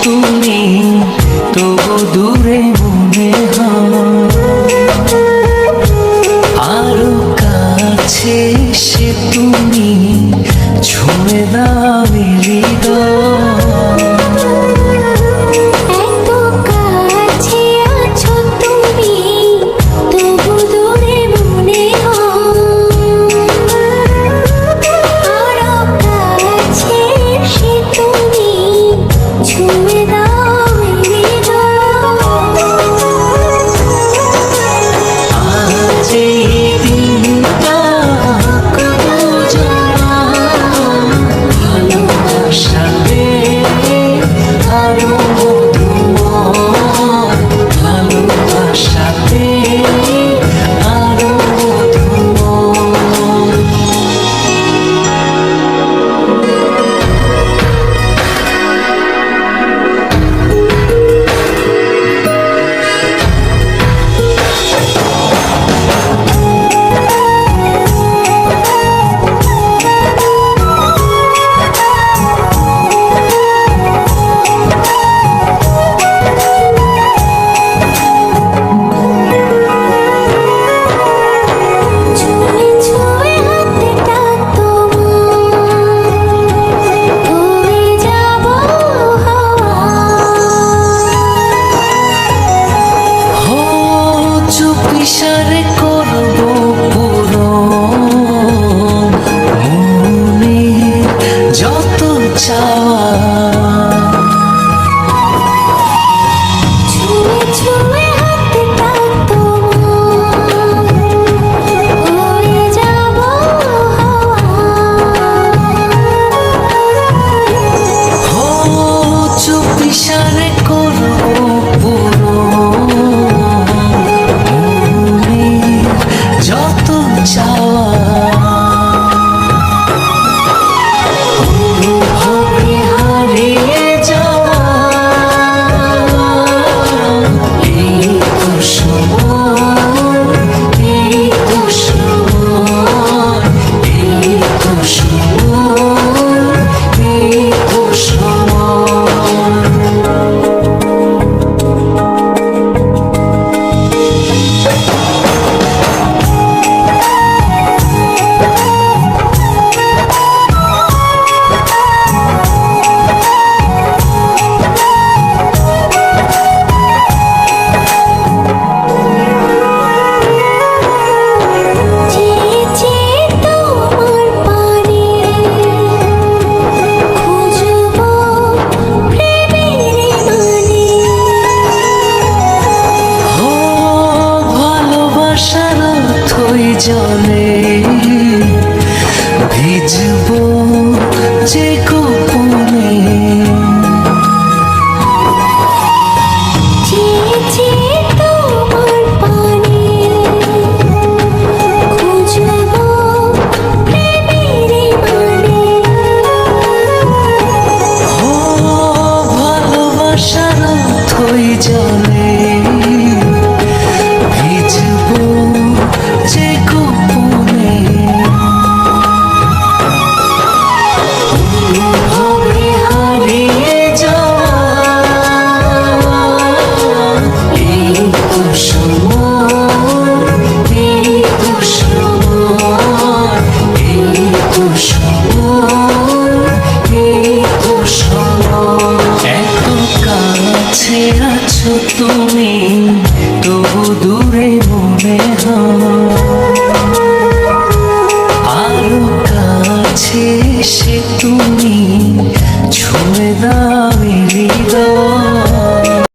তুমি তবু দূরে মনে হয়, আরো কাছে সে তুমি ছুঁয়ে দাও হৃদয়। ইশারে করব পূরণ মনে যত চাওয়া, ইশারে করব যত চাওয়া, অনুভবে হারিয়ে যাওয়া, এই তো সময়, এই তো সময়, এই তো সময়, এই তো সময়। জলে ভিজবো যে গোপনে, তোমার পানে খুঁজবো প্রেমের মানে, ভালোবাসার থই জলে ভিজবো যে গোপনে, অনুভবে হারিয়ে যাওয়া, এই তো সময়, এই তো সময়, এই তো সময়, এই তো সময়। এত কাছে আছো তুমি তবু দূরে মনে হয়, আরো কাছে সে তুমি ছুঁয়ে দাও হৃদয়।